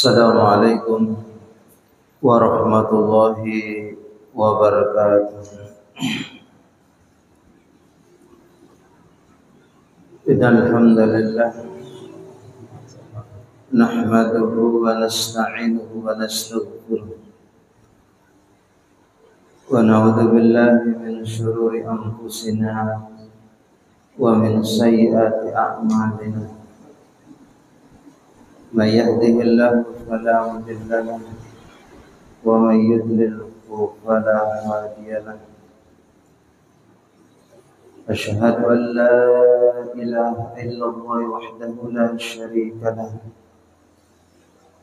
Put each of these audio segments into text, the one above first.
Assalamualaikum warahmatullahi wabarakatuh. Innal hamdalillah nahmaduhu wa nasta'inuhu wa nastaghfiruh wa na'udzu billahi min shururi anfusina wa min sayyiati a'malina. من يهده الله فلا مضل له ومن يضلل فلا هادي له أشهد أن لا إله إلا الله وحده لا شريك له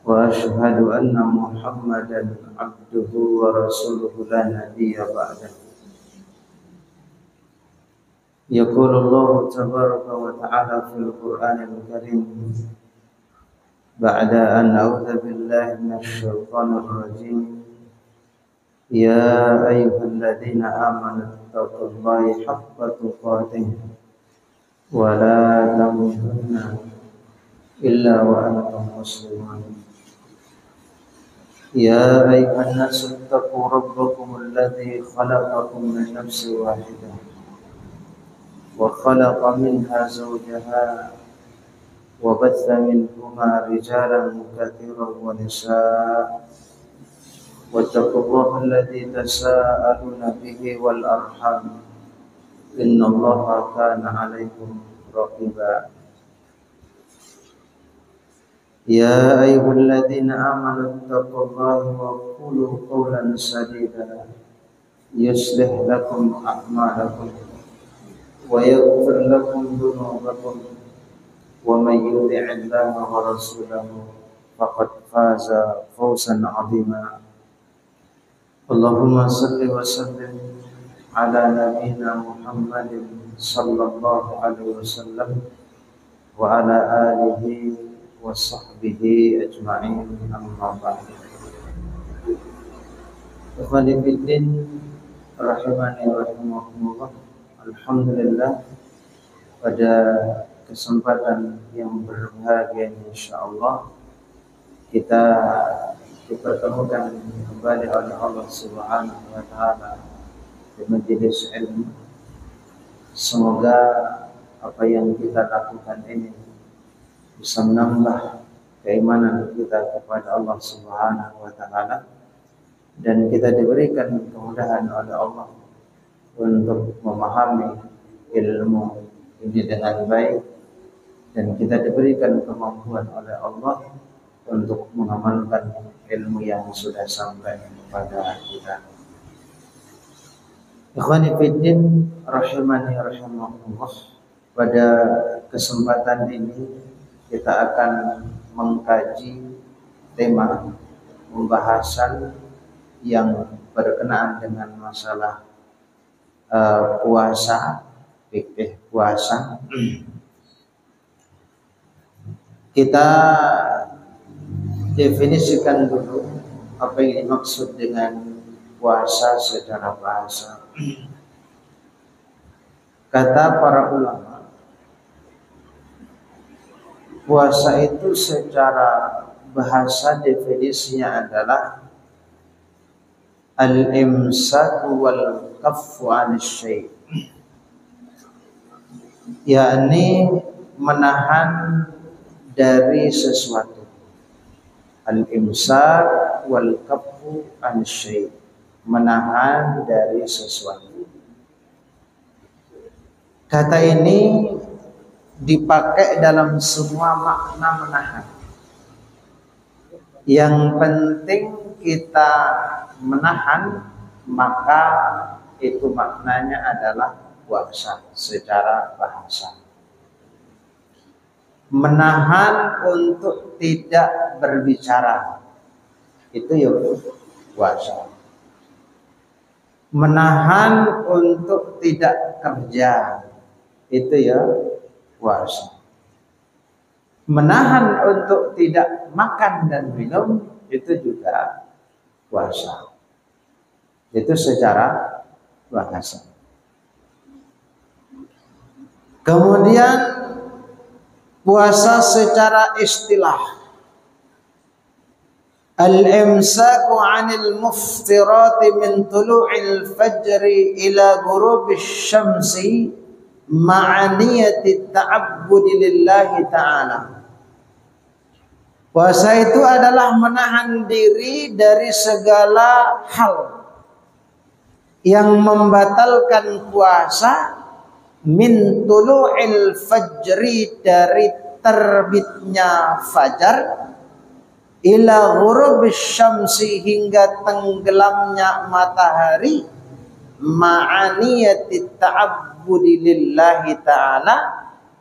وأشهد أن محمدا عبده ورسوله لا نبي بعده. يقول الله تبارك وتعالى في القرآن الكريم بعد أن أعوذ بالله من الشيطان الرجيم يا أيها الذين آمنوا اتقوا الله حق تقاته ولا تموتن إلا وأنتم مسلمون يا أيها الناس اتقوا ربكم الذي خلقكم من نفس واحدة وخلق منها زوجها وبث منهما رجالا كثيرا ونساء واتقوا الله الذي تساءلون به والأرحام إن الله كان عليكم رقيبا يا أيها الذين آمنوا اتقوا الله وقولوا قولا سديدا يصلح لكم أعمالكم ويغفر لكم ذنوبكم ومن يطع الله ورسوله فقد فاز فوزا عظيما. اللهم صل وسلم على نبينا محمد صلى الله عليه وسلم وعلى آله وصحبه أجمعين أما بعد. Ikhwani fiddin rahimani rahimakumullah. Alhamdulillah, pada kesempatan yang berbahagia insyaallah kita dipertemukan kembali oleh Allah Subhanahu wa taala di majelis ilmu. Semoga apa yang kita lakukan ini bisa menambah keimanan kita kepada Allah Subhanahu wa taala dan kita diberikan kemudahan oleh Allah untuk memahami ilmu ini dengan baik dan kita diberikan kemampuan oleh Allah untuk mengamalkan ilmu yang sudah sampai kepada kita. Ikhwani fiddin rahimani rahimakumullah, pada kesempatan ini kita akan mengkaji tema pembahasan yang berkenaan dengan masalah puasa, fikih puasa. Kita definisikan dulu apa yang dimaksud dengan puasa secara bahasa. Kata para ulama, puasa itu secara bahasa definisinya adalah al-imsaku wal kaffu 'anil syai', yakni menahan dari sesuatu. Al-imsak wal kaffu an syai', menahan dari sesuatu. Kata ini dipakai dalam semua makna menahan. Yang penting kita menahan, maka itu maknanya adalah puasa secara bahasa. Menahan untuk tidak berbicara, itu ya puasa. Menahan untuk tidak kerja, itu ya puasa. Menahan untuk tidak makan dan minum, itu juga puasa. Itu secara bahasa. Kemudian puasa secara istilah. al-imsaku 'anil muftirati min tulu'il fajri ila ghurubish syamsi ma'aniyati ta'abbudi lillahi ta'ala. Puasa itu adalah menahan diri dari segala hal yang membatalkan puasa, min tulu'il fajri, dari terbitnya fajar, ila ghurubis syamsi, hingga tenggelamnya matahari, ma'aniyati ta'abbudi lillahi ta'ala,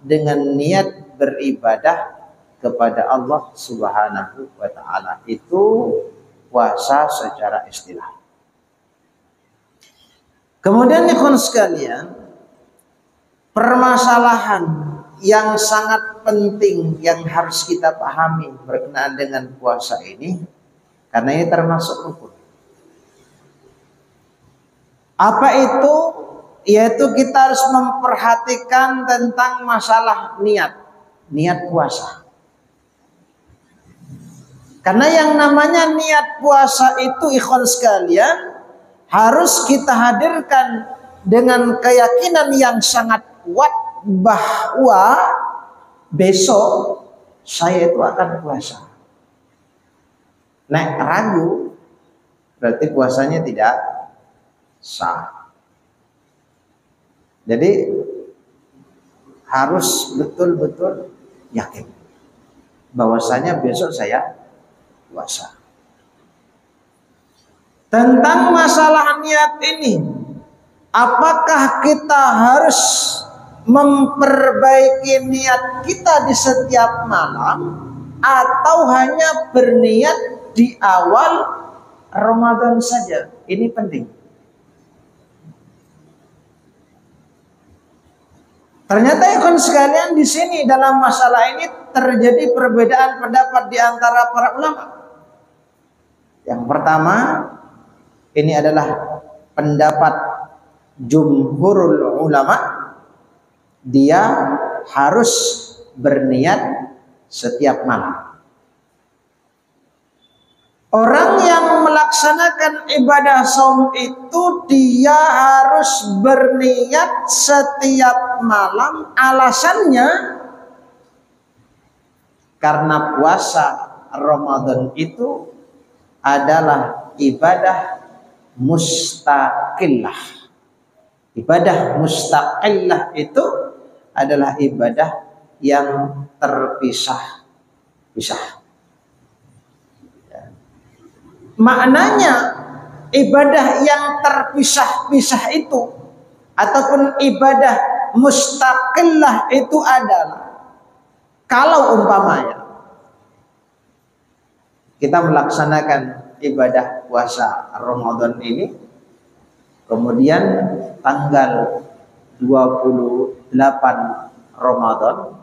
dengan niat beribadah kepada Allah Subhanahu wa ta'ala. Itu puasa secara istilah. Kemudian ikhwan sekalian, permasalahan yang sangat penting yang harus kita pahami berkenaan dengan puasa ini, karena ini termasuk rukun. Apa itu? Yaitu kita harus memperhatikan tentang masalah niat puasa. Karena yang namanya niat puasa itu ikhwan sekalian harus kita hadirkan dengan keyakinan yang sangat kuat bahwa besok saya itu akan puasa. Nek ragu berarti puasanya tidak sah. Jadi harus betul-betul yakin bahwasanya besok saya puasa. Tentang masalah niat ini, apakah kita harus memperbaiki niat kita di setiap malam atau hanya berniat di awal Ramadan saja? Ini penting. Ternyata ikhwan sekalian, di sini dalam masalah ini terjadi perbedaan pendapat di antara para ulama. Yang pertama, ini adalah pendapat jumhurul ulama, dia harus berniat setiap malam. Orang yang melaksanakan ibadah saum itu dia harus berniat setiap malam. Alasannya karena puasa Ramadan itu adalah ibadah mustaqillah. Ibadah mustaqillah itu adalah ibadah yang terpisah-pisah. Maknanya ibadah yang terpisah-pisah itu ataupun ibadah mustaqillah itu adalah kalau umpamanya kita melaksanakan ibadah puasa Ramadan ini, kemudian tanggal 28 Ramadan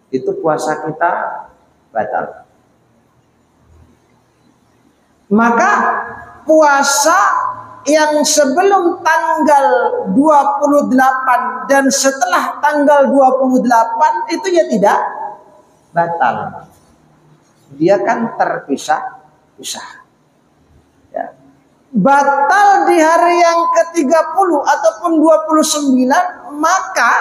itu puasa kita batal. Maka puasa yang sebelum tanggal 28 dan setelah tanggal 28 itu ya tidak batal. Dia kan terpisah-pisah. Ya. Batal di hari yang ke-30 ataupun 29, maka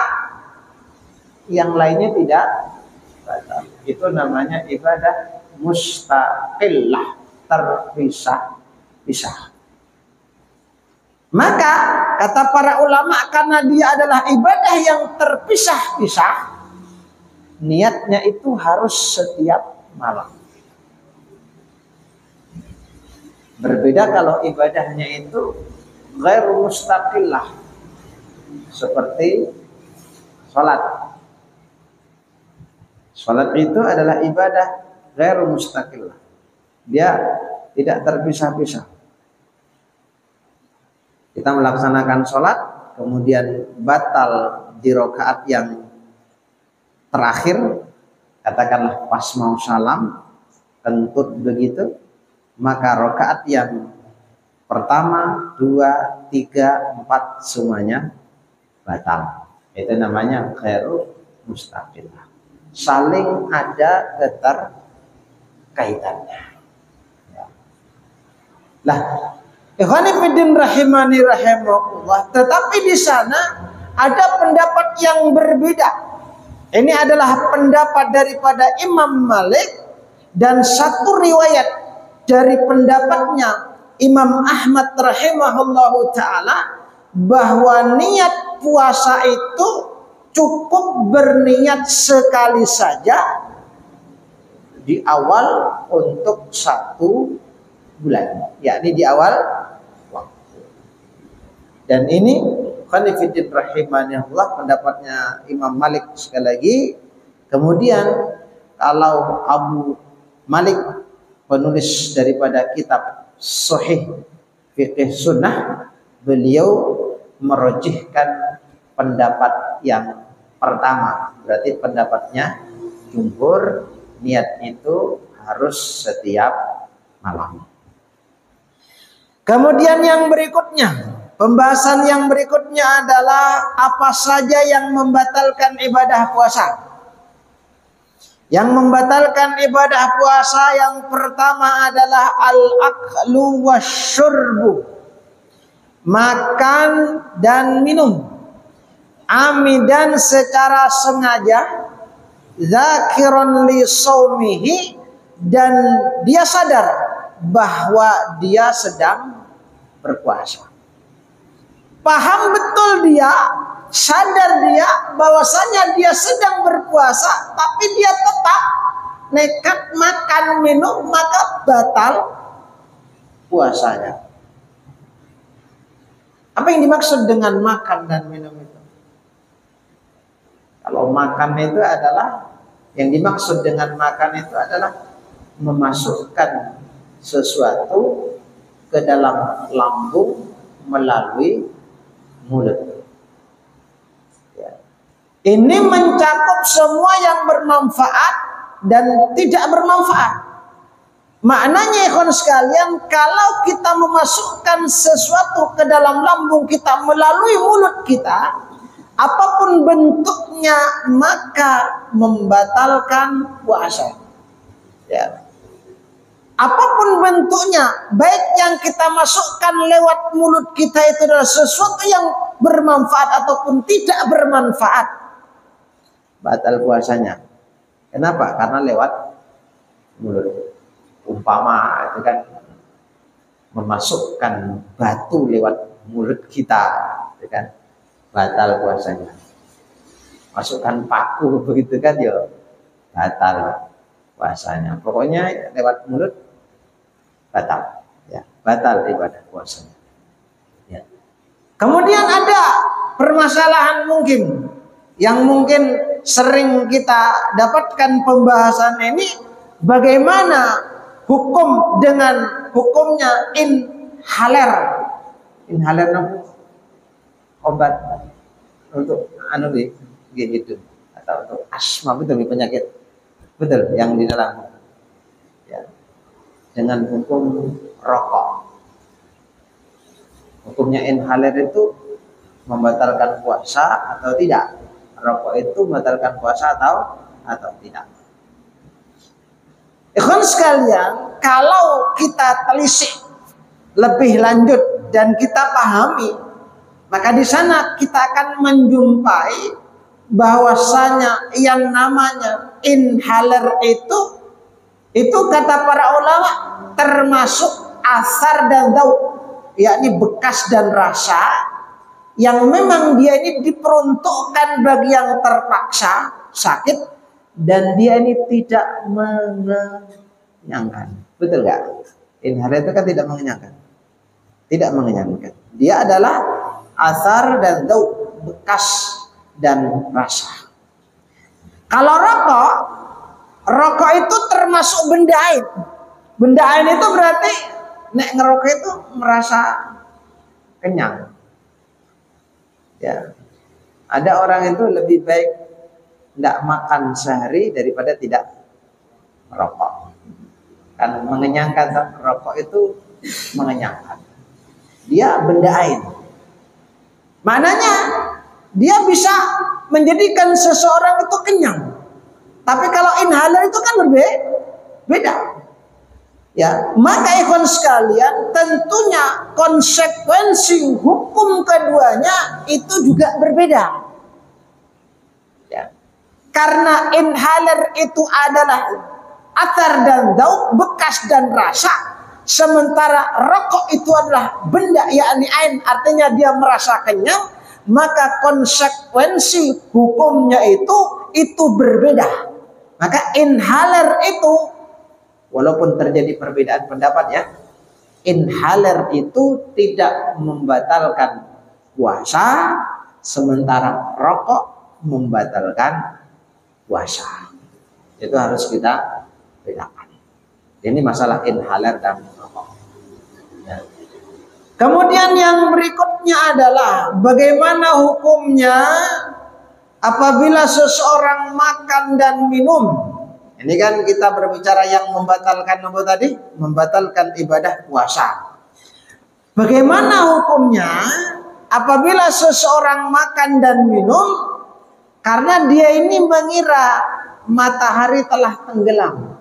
yang lainnya tidak batal. Itu namanya ibadah mustaqillah, terpisah-pisah. Maka kata para ulama, karena dia adalah ibadah yang terpisah-pisah, niatnya itu harus setiap malam. Berbeda kalau ibadahnya itu ghairu mustaqillah, seperti sholat. Sholat itu adalah ibadah ghairu mustaqillah. Dia tidak terpisah-pisah. Kita melaksanakan sholat, kemudian batal di rakaat yang terakhir, katakanlah pas mau salam, kentut begitu, maka rakaat yang pertama, 2, 3, 4 semuanya batal. Itu namanya ghairu mustaqillah. Saling ada keterkaitannya. Ya. Lah, ikhwani fiddin rahimani rahimakumullah, tetapi di sana ada pendapat yang berbeda. Ini adalah pendapat daripada Imam Malik dan satu riwayat dari pendapatnya Imam Ahmad rahimahullahu taala, bahwa niat puasa itu cukup berniat sekali saja di awal untuk 1 bulan, yakni di awal waktu. Dan ini khonifidin rahimahullah pendapatnya Imam Malik sekali lagi. Kemudian kalau Abu Malik, penulis daripada kitab Sahih Fiqh Sunnah, beliau merojihkan pendapat yang pertama, berarti pendapatnya jumhur, niat itu harus setiap malam. Kemudian yang berikutnya, pembahasan yang berikutnya adalah apa saja yang membatalkan ibadah puasa. Yang membatalkan ibadah puasa yang pertama adalah al-aklu wasyurbu, makan dan minum, amidan secara sengaja, zakiron li saumihi, dan dia sadar bahwa dia sedang berpuasa. Paham betul dia, sadar dia bahwasanya dia sedang berpuasa, tapi dia tetap nekat makan minum, maka batal puasanya. Apa yang dimaksud dengan makan dan minum itu? Kalau makan itu adalah, yang dimaksud dengan makan itu adalah memasukkan sesuatu ke dalam lambung melalui mulut. Ya. Ini mencakup semua yang bermanfaat dan tidak bermanfaat. Maknanya ikhwan sekalian, kalau kita memasukkan sesuatu ke dalam lambung kita melalui mulut kita, apapun bentuknya, maka membatalkan puasa. Ya. Apapun bentuknya, baik yang kita masukkan lewat mulut kita itu adalah sesuatu yang bermanfaat ataupun tidak bermanfaat, batal puasanya. Kenapa? Karena lewat mulut. Umpama itu kan memasukkan batu lewat mulut kita, itu kan batal puasanya. Masukkan paku begitu kan, ya batal puasanya. Pokoknya lewat mulut batal, ya batal ibadah puasanya. Ya. Kemudian ada permasalahan mungkin yang mungkin sering kita dapatkan pembahasan ini, bagaimana hukum dengan hukumnya inhaler. Inhaler itu obat untuk gitu, atau untuk asma, betul, penyakit, betul, yang di dalam, ya. Dengan hukum rokok. Hukumnya inhaler itu membatalkan puasa atau tidak? Rokok itu membatalkan puasa atau tidak? Ikhwan sekalian, kalau kita telisik lebih lanjut dan kita pahami, maka di sana kita akan menjumpai bahwasanya yang namanya inhaler itu kata para ulama termasuk asar dan daun, yakni bekas dan rasa yang memang dia ini diperuntukkan bagi yang terpaksa sakit, dan dia ini tidak mengenyangkan. Betul nggak? Inhaler itu kan tidak mengenyangkan. Tidak mengenyangkan. Dia adalah asar dan daun, bekas dan rasa. Kalau rokok itu termasuk benda ain. Benda ain itu berarti nek ngerokok itu merasa kenyang. Ya. Ada orang itu lebih baik tidak makan sehari daripada tidak merokok. Kan mengenyangkan, rokok itu mengenyangkan. Dia benda ain. Maknanya dia bisa menjadikan seseorang itu kenyang. Tapi kalau inhaler itu kan berbeda. Ya, maka ikhwan sekalian, tentunya konsekuensi hukum keduanya itu juga berbeda. Ya. Karena inhaler itu adalah atar dan daun, bekas dan rasa, sementara rokok itu adalah benda, yakni ain, artinya dia merasa kenyang, maka konsekuensi hukumnya itu berbeda. Maka inhaler itu, walaupun terjadi perbedaan pendapat ya, inhaler itu tidak membatalkan puasa, sementara rokok membatalkan puasa. Itu harus kita bedakan. Ini masalah inhaler dan rokok. Ya. Kemudian yang berikutnya adalah bagaimana hukumnya apabila seseorang makan dan minum. Ini kan kita berbicara yang membatalkan apa tadi? Membatalkan ibadah puasa. Bagaimana hukumnya apabila seseorang makan dan minum karena dia ini mengira matahari telah tenggelam.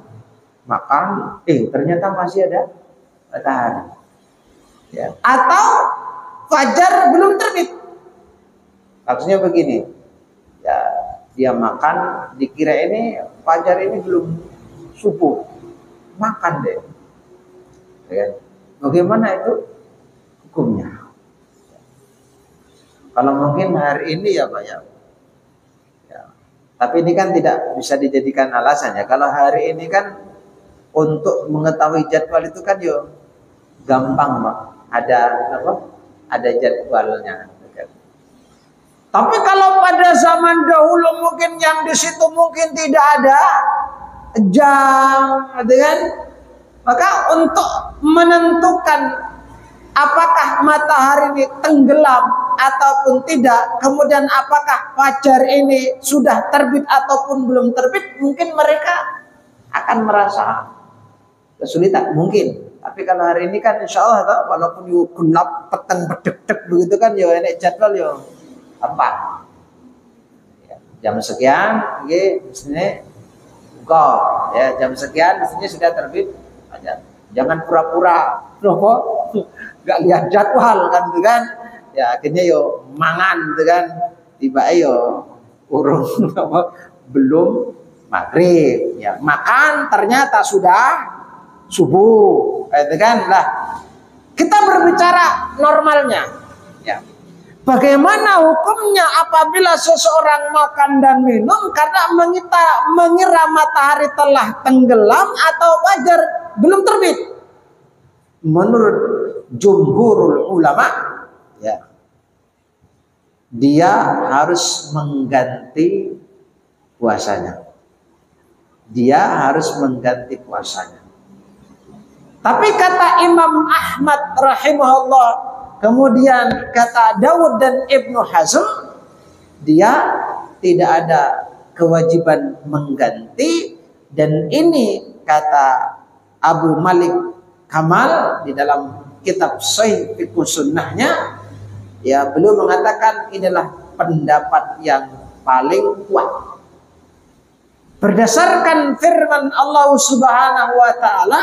Makan, ternyata masih ada matahari. Ya. Atau fajar belum terbit. Maksudnya begini. Ya, dia makan dikira ini fajar ini belum subuh, makan deh. Ya. Bagaimana itu hukumnya? Kalau mungkin hari ini ya Pak ya. Ya. Tapi ini kan tidak bisa dijadikan alasan ya. Kalau hari ini kan untuk mengetahui jadwal itu kan yo gampang Pak. Ada apa? Ada jadwalnya. Tapi kalau pada zaman dahulu mungkin yang di situ mungkin tidak ada jam, kan? Maka untuk menentukan apakah matahari ini tenggelam ataupun tidak, kemudian apakah fajar ini sudah terbit ataupun belum terbit, mungkin mereka akan merasa kesulitan, mungkin. Tapi kalau hari ini kan insya Allah, walaupun gelap peteng bedek begitu kan, yo enek jadwal yo. Apa? Ya, jam sekian, mestinya buka. Ya, jam sekian mestinya sudah terbit. Jangan pura-pura, loh, nggak lihat jadwal kan, gitu kan? Ya akhirnya yo mangan, gitu kan? Tiba yo urung belum maghrib. Ya makan ternyata sudah subuh, gitu kan? Lah kita berbicara normalnya. Ya. Bagaimana hukumnya apabila seseorang makan dan minum karena mengira matahari telah tenggelam atau fajar belum terbit? Menurut jumhurul ulama, ya, dia harus mengganti puasanya. Dia harus mengganti puasanya. Tapi kata Imam Ahmad rahimahullah, kemudian kata Dawud dan Ibnu Hazm, dia tidak ada kewajiban mengganti. Dan ini kata Abu Malik Kamal di dalam kitab Sahih Fiqh Sunnahnya, ya beliau mengatakan inilah pendapat yang paling kuat. Berdasarkan firman Allah Subhanahu wa taala,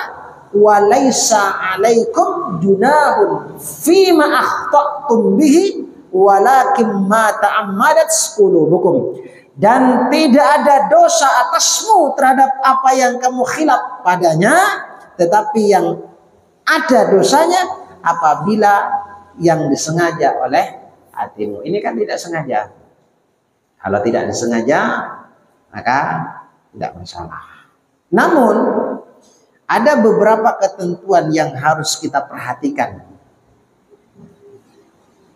walaisa alaikum junahun fima akhta'tum bihi walakin ma ta'ammadat qulubukum, dan tidak ada dosa atasmu terhadap apa yang kamu khilaf padanya, tetapi yang ada dosanya apabila yang disengaja oleh hatimu. Ini kan tidak sengaja. Kalau tidak disengaja maka tidak masalah. Namun ada beberapa ketentuan yang harus kita perhatikan.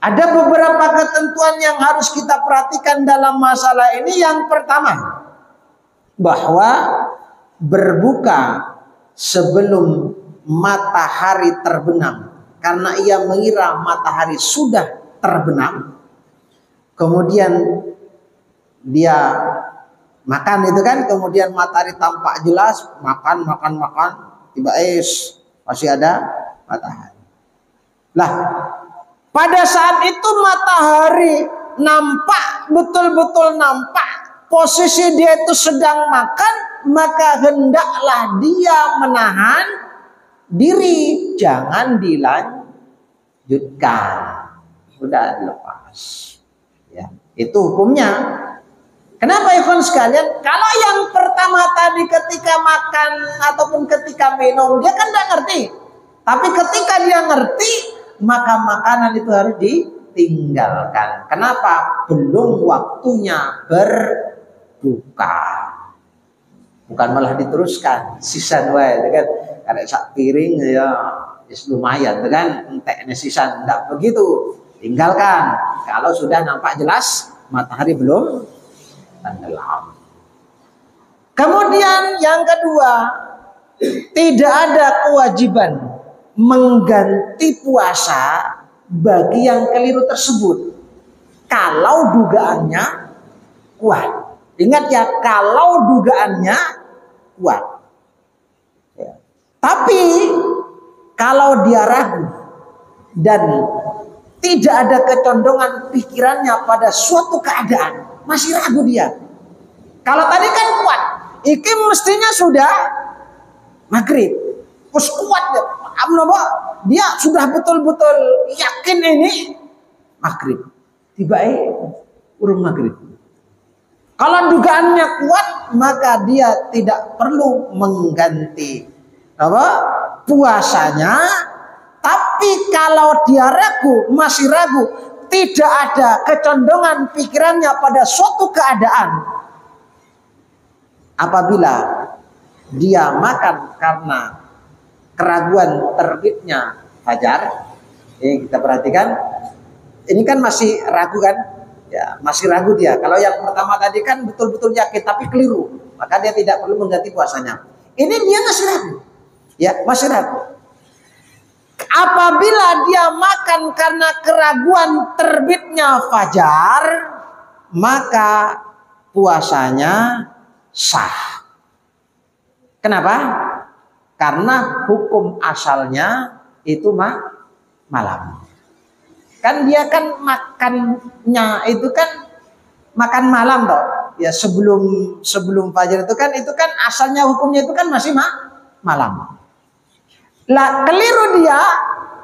Ada beberapa ketentuan yang harus kita perhatikan dalam masalah ini. Yang pertama, bahwa berbuka sebelum matahari terbenam karena ia mengira matahari sudah terbenam, kemudian dia makan itu kan, kemudian matahari tampak jelas, makan, tiba masih ada matahari. Lah, pada saat itu matahari nampak, betul-betul nampak, posisi dia itu sedang makan, maka hendaklah dia menahan diri, jangan dilanjutkan, sudah dilepas. Ya, itu hukumnya. Kenapa ikhwan sekalian? Kalau yang pertama tadi ketika makan ataupun ketika minum dia kan tidak ngerti, tapi ketika dia ngerti maka makanan itu harus ditinggalkan. Kenapa? Belum waktunya berbuka. Bukan malah diteruskan sisan wae kan, karena sak piring ya lumayan kan, enteknya sisan, enggak begitu, tinggalkan kalau sudah nampak jelas matahari belum tenggelam. Kemudian yang kedua, tidak ada kewajiban mengganti puasa bagi yang keliru tersebut kalau dugaannya kuat. Ingat ya, kalau dugaannya kuat. Ya. Tapi kalau dia ragu dan tidak ada kecondongan pikirannya pada suatu keadaan, masih ragu dia. Kalau tadi kan kuat, iki mestinya sudah maghrib, terus kuat ya. Dia sudah betul-betul yakin ini maghrib, tiba-tiba urung maghrib. Kalau dugaannya kuat, maka dia tidak perlu mengganti puasanya. Tapi kalau dia ragu, masih ragu, tidak ada kecondongan pikirannya pada suatu keadaan, apabila dia makan karena keraguan terbitnya fajar, ini kita perhatikan, ini kan masih ragu kan? Ya, masih ragu dia. Kalau yang pertama tadi kan betul-betul yakin tapi keliru, maka dia tidak perlu mengganti puasanya. Ini dia masih ragu. Ya, masih ragu. Apabila dia makan karena keraguan terbitnya fajar, maka puasanya sah. Kenapa? Karena hukum asalnya itu malam. Kan dia kan makannya itu kan makan malam toh. Ya sebelum fajar itu kan asalnya hukumnya itu kan masih malam. Lah keliru dia,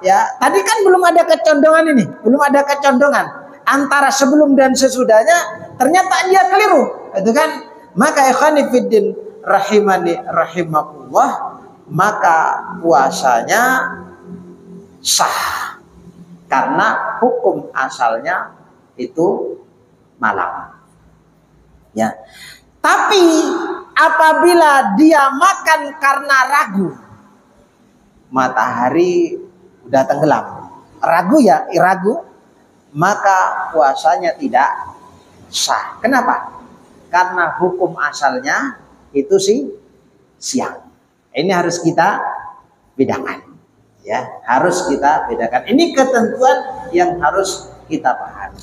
ya tadi kan belum ada kecondongan ini, belum ada kecondongan antara sebelum dan sesudahnya, ternyata dia keliru, itu kan. Maka ikhwani fiddin rahimani rahimakumullah, maka puasanya sah karena hukum asalnya itu malam. Ya. Tapi apabila dia makan karena ragu, matahari udah tenggelam, ragu, maka puasanya tidak sah. Kenapa? Karena hukum asalnya itu siang. Ini harus kita bedakan. Ya, harus kita bedakan. Ini ketentuan yang harus kita pahami.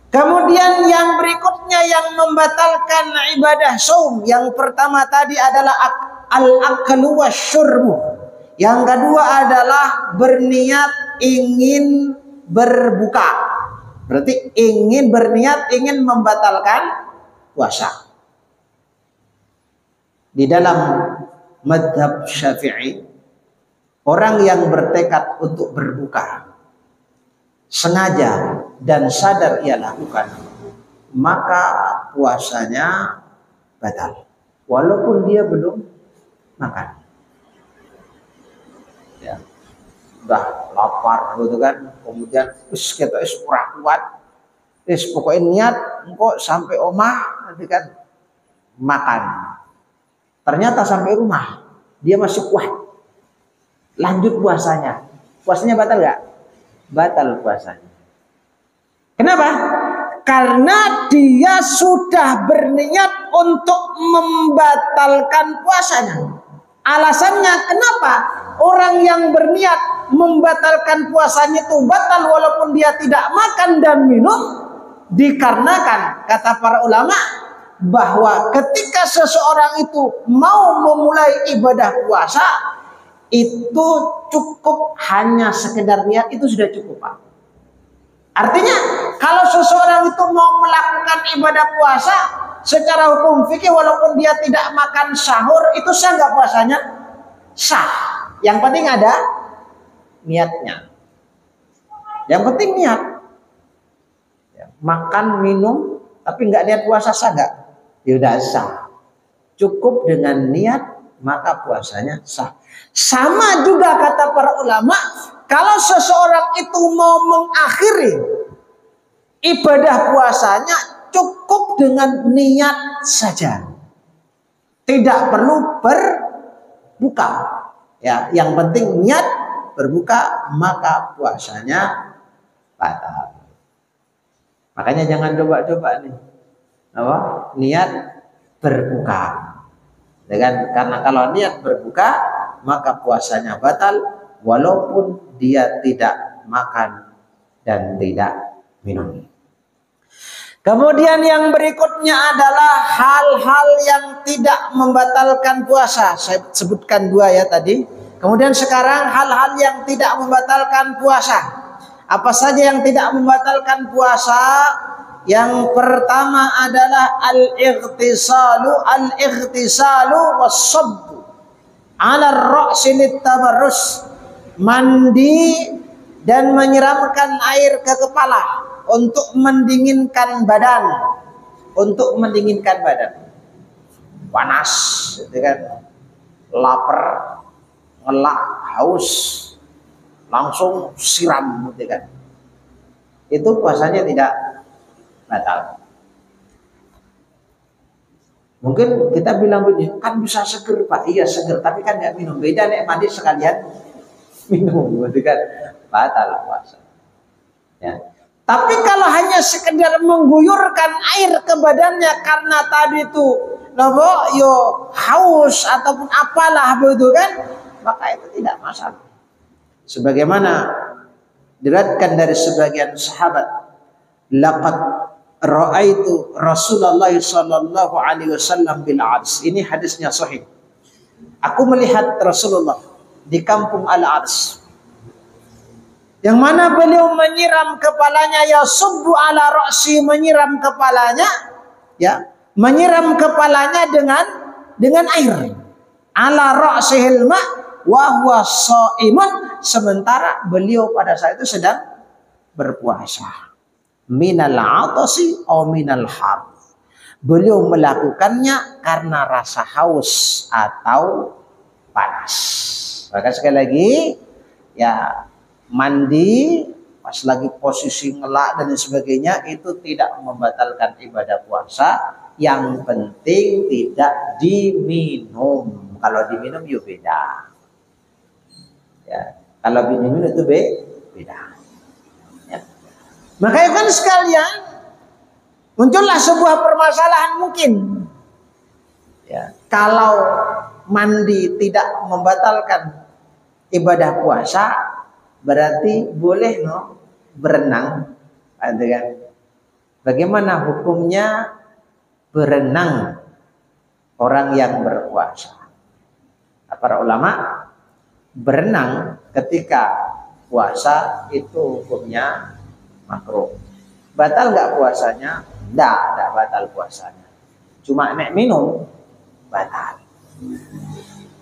Kemudian yang berikutnya yang membatalkan ibadah saum, yang pertama tadi adalah al-aklu wasyurbu. Yang kedua adalah berniat ingin berbuka. Berarti berniat ingin membatalkan puasa. Di dalam mazhab Syafi'i, orang yang bertekad untuk berbuka, sengaja dan sadar ia lakukan, maka puasanya batal, walaupun dia belum makan. Ya, udah lapar gitu kan, kemudian kita kurang kuat, pokoknya niat engkau sampai omah nanti kan makan. Ternyata sampai rumah dia masih kuat, lanjut puasanya. Puasanya batal nggak? Batal puasanya. Kenapa? Karena dia sudah berniat untuk membatalkan puasanya. Alasannya kenapa? Orang yang berniat membatalkan puasanya itu batal walaupun dia tidak makan dan minum, dikarenakan kata para ulama bahwa ketika seseorang itu mau memulai ibadah puasa, itu cukup hanya sekedar niat, itu sudah cukup, Pak. Artinya kalau seseorang itu mau melakukan ibadah puasa secara hukum fikih, walaupun dia tidak makan sahur, itu sah nggak puasanya? Sah. Yang penting ada niatnya. Yang penting niat. Ya, makan, minum, tapi nggak niat puasa sah nggak? Ya udah sah. Cukup dengan niat maka puasanya sah. Sama juga kata para ulama, kalau seseorang itu mau mengakhiri ibadah puasanya cukup dengan niat saja. Tidak perlu berbuka. Ya, yang penting niat berbuka maka puasanya batal. Makanya jangan coba-coba nih. Apa? Niat berbuka. Karena kalau niat berbuka maka puasanya batal walaupun dia tidak makan dan tidak minum. Kemudian yang berikutnya adalah hal-hal yang tidak membatalkan puasa. Saya sebutkan 2 ya tadi. Kemudian sekarang hal-hal yang tidak membatalkan puasa. Apa saja yang tidak membatalkan puasa? Yang pertama adalah al-ightisalu was-sabbu 'ala ar-ra'si lit-tabarrus. Mandi dan menyiramkan air ke kepala untuk mendinginkan badan, panas, gitu kan, lapar, ngelak, haus, langsung siram, gitu kan, itu puasanya tidak batal. Mungkin kita bilang begini, kan bisa seger Pak, iya seger, tapi kan nggak minum. Beda nek mandi sekalian minum, gitu kan, batal puasa. Ya. Tapi kalau hanya sekedar mengguyurkan air ke badannya karena tadi itu haus ataupun apalah begitu kan, maka itu tidak masalah. Sebagaimana diriwayatkan dari sebagian sahabat, laqad ra'aitu Rasulullah sallallahu alaihi wasallam bil Ars. Ini hadisnya sahih. Aku melihat Rasulullah di kampung Al-Ars, yang mana beliau menyiram kepalanya, ya subbu ala ra'si, menyiram kepalanya, ya, menyiram kepalanya dengan air. Ala ra'sihil ma wa huwa shaimun, sementara beliau pada saat itu sedang berpuasa. Minal 'atasi aw minal har. Beliau melakukannya karena rasa haus atau panas. Maka sekali lagi, ya, mandi pas lagi posisi ngelak dan sebagainya itu tidak membatalkan ibadah puasa. Yang penting tidak diminum. Kalau diminum ya beda. Ya, kalau diminum itu beda. Ya. Makanya kan sekalian muncullah sebuah permasalahan mungkin. Ya, kalau mandi tidak membatalkan ibadah puasa, berarti boleh berenang, kan? Bagaimana hukumnya berenang orang yang berpuasa? Para ulama, berenang ketika puasa itu hukumnya makruh. Batal nggak puasanya? Nggak batal puasanya. Cuma nek minum batal.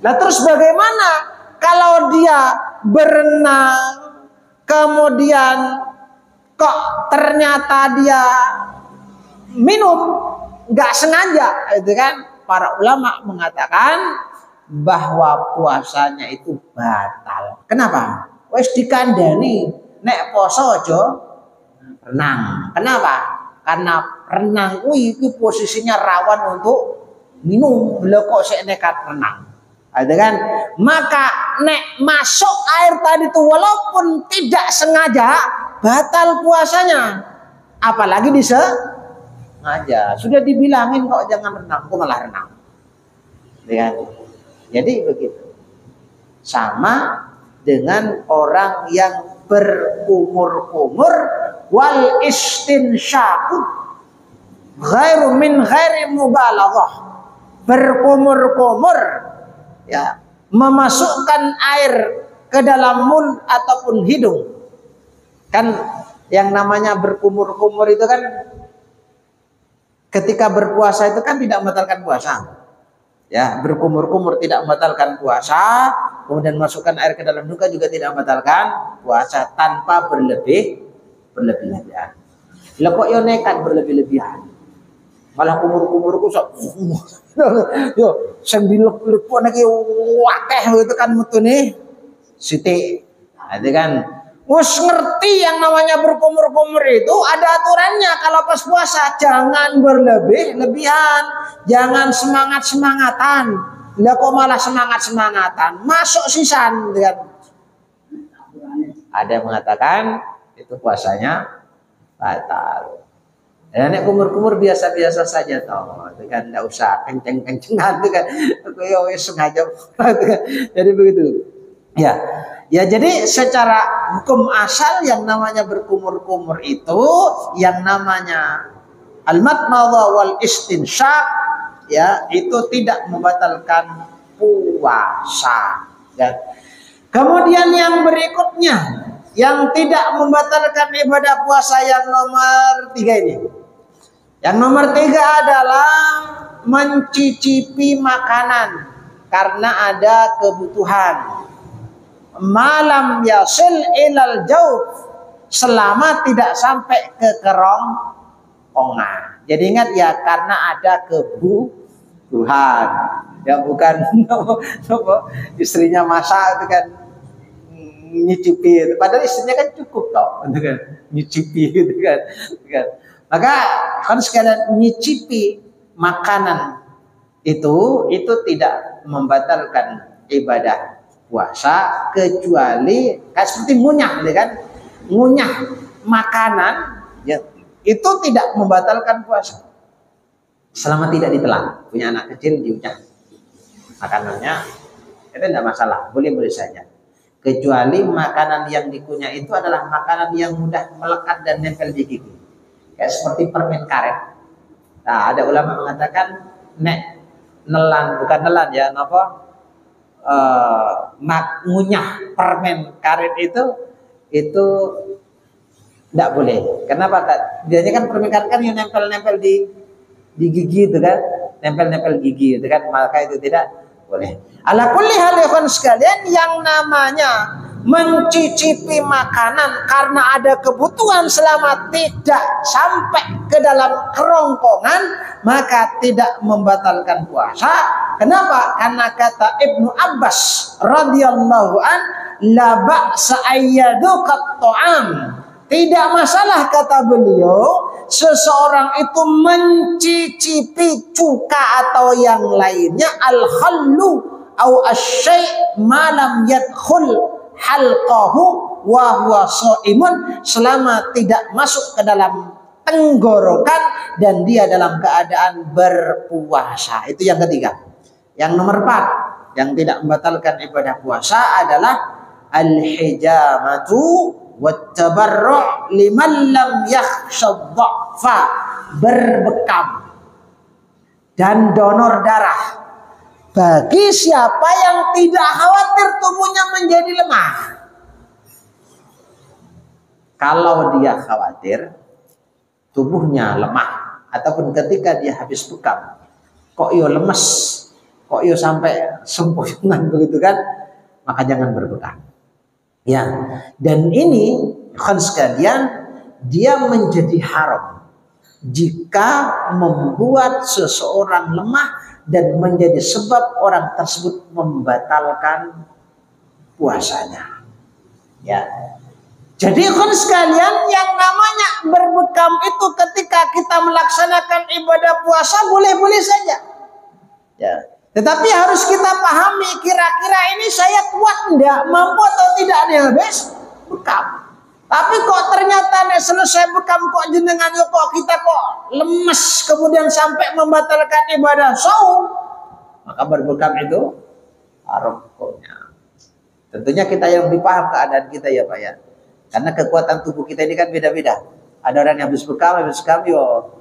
Nah terus bagaimana kalau dia berenang kemudian kok ternyata dia minum nggak sengaja, itu kan? Para ulama mengatakan bahwa puasanya itu batal. Kenapa? Wes dikandani nek poso aja renang. Kenapa? Karena renang itu posisinya rawan untuk minum. Beliau kok sik nekat renang. Ada kan? Maka nek masuk air tadi itu walaupun tidak sengaja batal puasanya. Apalagi disengaja. Sudah dibilangin kok jangan renang, kok malah renang. Ya. Jadi begitu. Sama dengan orang yang berkumur-kumur wal istinsyaku ghairu min ghairi mubalaghah. Berkumur-kumur, ya, memasukkan air ke dalam mulut ataupun hidung. Kan yang namanya berkumur-kumur itu kan ketika berpuasa itu kan tidak membatalkan puasa. Ya, berkumur-kumur tidak membatalkan puasa, kemudian masukkan air ke dalam muka juga tidak membatalkan puasa tanpa berlebih-lebihan. Lah kok yo nekat berlebih-lebihan. Malah kumur-kumurku sok yo sing dilep-lep niki wakeh gitu kan mutune sithik. Itu kan wis ngerti yang namanya berkumur-kumur itu ada aturannya. Kalau pas puasa jangan berlebih-lebihan, jangan semangat-semangatan. Lah kok malah semangat-semangatan, masuk sisan kan. Ada yang mengatakan itu puasanya batal. Ya nek kumur-kumur biasa-biasa saja toh, itu kan enggak usah kenceng-kencengan itu kan. Aku ya wis sengaja. Jadi begitu. Ya. Ya jadi secara hukum asal yang namanya berkumur-kumur itu yang namanya al-madmadha wal istinsyaq ya itu tidak membatalkan puasa. Ya. Kemudian yang berikutnya yang tidak membatalkan ibadah puasa yang nomor 3 ini. Yang nomor 3 adalah mencicipi makanan karena ada kebutuhan. Malam yasil ilal jauh selama tidak sampai ke kerongkongan. Jadi ingat ya karena ada kebutuhan. Ya bukan istrinya masak itu kan nyicipi. Padahal istrinya kan cukup toh, gitu kan nyicipi gitu kan. Maka kan sekalian nyicipi makanan itu tidak membatalkan ibadah puasa kecuali kayak seperti ngunyah, ya kan? Ngunyah makanan ya, itu tidak membatalkan puasa selama tidak ditelan. Punya anak kecil diunyah makanannya itu tidak masalah, boleh-boleh saja. Kecuali makanan yang dikunyah itu adalah makanan yang mudah melekat dan nempel di gigi. Kayak seperti permen karet. Nah, ada ulama mengatakan bukan nelan ya, ngunyah permen karet itu tidak boleh. Kenapa? Biasanya kan permen karet kan yang nempel-nempel di gigi itu kan, nempel-nempel gigi itu kan, maka itu tidak boleh. Ala kulli hal ikhwan sekalian, yang namanya mencicipi makanan karena ada kebutuhan selama tidak sampai ke dalam kerongkongan maka tidak membatalkan puasa. Kenapa? Karena kata Ibnu Abbas radhiyallahu an, la ba'sa ayyaduqat ta'am. Tidak masalah kata beliau seseorang itu mencicipi cuka atau yang lainnya al-khallu au asy-syai' ma lam yadkhul halqahu wa huwa shaimun, selama tidak masuk ke dalam tenggorokan dan dia dalam keadaan berpuasa. Itu yang ketiga. Yang nomor 4 yang tidak membatalkan ibadah puasa adalah al-hijamatu wat tabarru' liman lam yakhsha dha'fa, berbekam dan donor darah bagi siapa yang tidak khawatir tubuhnya menjadi lemah. Kalau dia khawatir tubuhnya lemah ataupun ketika dia habis bekam kok yo lemes, kok yo sampai sempoyongan begitu kan, maka jangan berbekam. Ya, dan ini kan sekalian dia menjadi haram jika membuat seseorang lemah dan menjadi sebab orang tersebut membatalkan puasanya. Ya. Jadi kan sekalian, yang namanya berbekam itu ketika kita melaksanakan ibadah puasa boleh-boleh saja. Ya. Tetapi harus kita pahami kira-kira ini saya kuat enggak, mampu atau tidak nih habis bekam. Tapi kok ternyata selesai bekam kok jenengan kok kita kok lemes kemudian sampai membatalkan ibadah saum, maka berbekam itu haram hukumnya. Tentunya kita yang lebih paham keadaan kita ya Pak ya. Karena kekuatan tubuh kita ini kan beda-beda. Ada orang yang habis bekam yo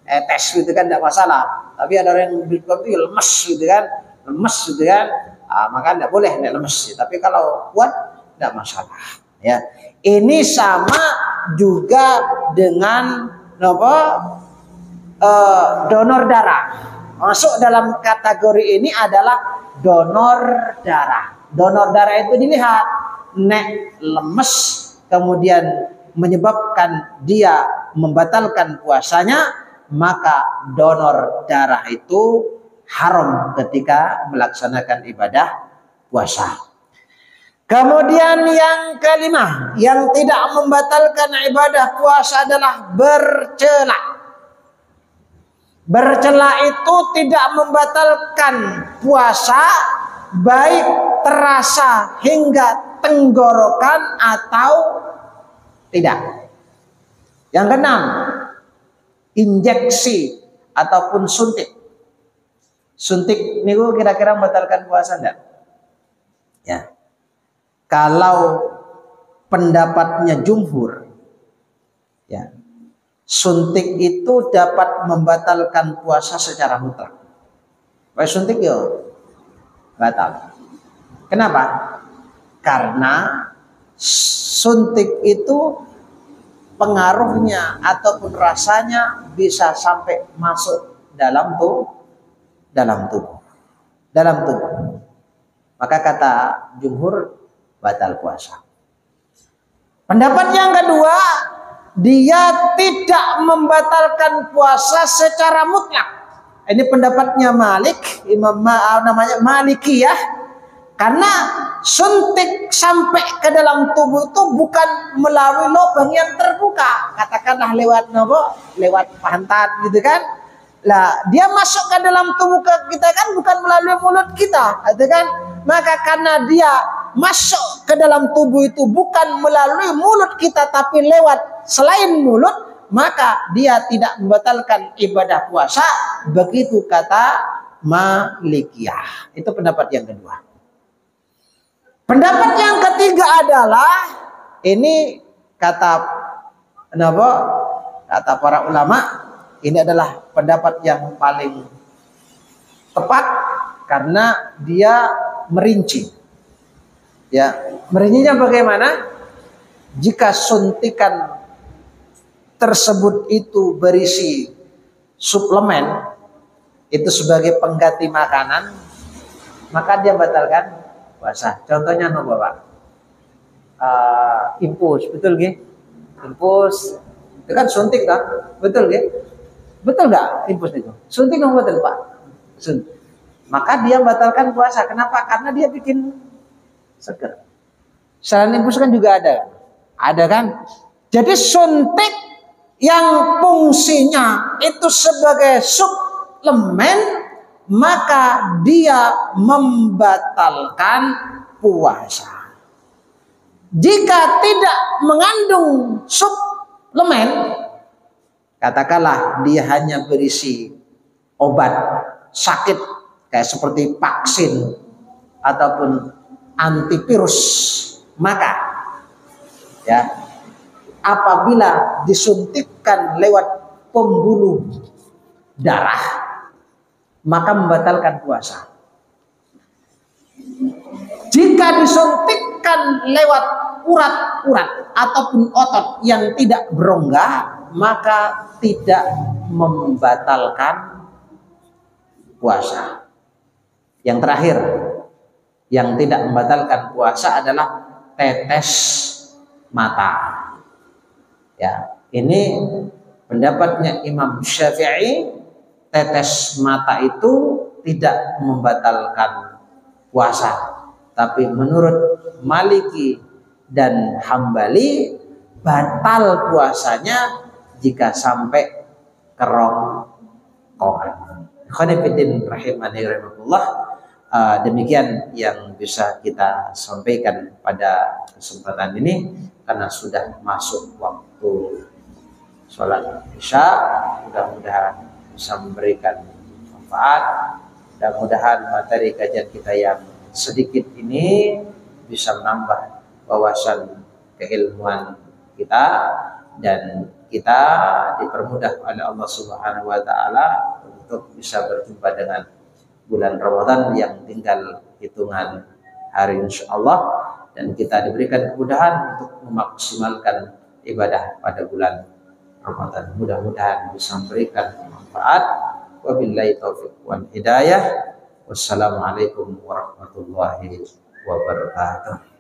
tes gitu kan tidak masalah. Tapi ada orang yang bekam itu lemes gitu kan, maka tidak boleh lemes. Tapi kalau kuat tidak masalah. Ya, ini sama juga dengan donor darah. Masuk dalam kategori ini adalah donor darah. Donor darah itu dilihat, nek lemes kemudian menyebabkan dia membatalkan puasanya, maka donor darah itu haram ketika melaksanakan ibadah puasa. Kemudian yang kelima, yang tidak membatalkan ibadah puasa adalah bercela. Bercela itu tidak membatalkan puasa, baik terasa hingga tenggorokan atau tidak. Yang keenam, injeksi ataupun suntik. Suntik niku kira-kira membatalkan puasa enggak? Ya. Kalau pendapatnya jumhur, ya, suntik itu dapat membatalkan puasa secara mutlak. Wes suntik yo batal. Kenapa? Karena suntik itu pengaruhnya ataupun rasanya bisa sampai masuk dalam tubuh. Maka kata jumhur batal puasa. Pendapat yang kedua, dia tidak membatalkan puasa secara mutlak. Ini pendapatnya Malik, namanya Malikiyah, karena suntik sampai ke dalam tubuh itu bukan melalui lubang yang terbuka, katakanlah lewat lewat pantat gitu kan. Lah, dia masuk ke dalam tubuh kita kan bukan melalui mulut kita, gitu kan? Maka karena dia masuk ke dalam tubuh itu bukan melalui mulut kita tapi lewat selain mulut, maka dia tidak membatalkan ibadah puasa. Begitu kata Malikiyah. Itu pendapat yang kedua. Pendapat yang ketiga adalah ini kata para ulama, ini adalah pendapat yang paling tepat karena dia merinci. Ya, merincinya bagaimana? Jika suntikan tersebut itu berisi suplemen, itu sebagai pengganti makanan, maka dia batalkan puasa. Contohnya Pak? Infus, betul nggih? Infus itu kan suntik kan? Betul nggih? Betul nggak infus itu? Suntik nggak betul Pak? Suntik. Maka dia batalkan puasa. Kenapa? Karena dia bikin seger. Selain infus kan juga ada kan? Jadi suntik yang fungsinya itu sebagai suplemen, maka dia membatalkan puasa. Jika tidak mengandung suplemen, katakanlah dia hanya berisi obat sakit kayak seperti vaksin ataupun antivirus, maka ya apabila disuntikkan lewat pembuluh darah, maka membatalkan puasa. Jika disuntikkan lewat urat-urat ataupun otot yang tidak berongga, maka tidak membatalkan puasa. Yang terakhir, yang tidak membatalkan puasa adalah tetes mata. Ya, ini pendapatnya Imam Syafi'i, tetes mata itu tidak membatalkan puasa. Tapi menurut Maliki dan Hambali, batal puasanya jika sampai kerongkongan. Khonifuddin rahimani rahimahullah. Demikian yang bisa kita sampaikan pada kesempatan ini, karena sudah masuk waktu sholat isya. Mudah-mudahan bisa memberikan manfaat. Mudah-mudahan materi kajian kita yang sedikit ini bisa menambah wawasan keilmuan kita, dan kita dipermudah oleh Allah Subhanahu wa taala untuk bisa berjumpa dengan bulan Ramadan yang tinggal hitungan hari insyaallah, dan kita diberikan kemudahan untuk memaksimalkan ibadah pada bulan Ramadan. Mudah-mudahan bisa memberikan manfaat. Wabillahi taufiq wal hidayah. Wassalamualaikum warahmatullahi wabarakatuh.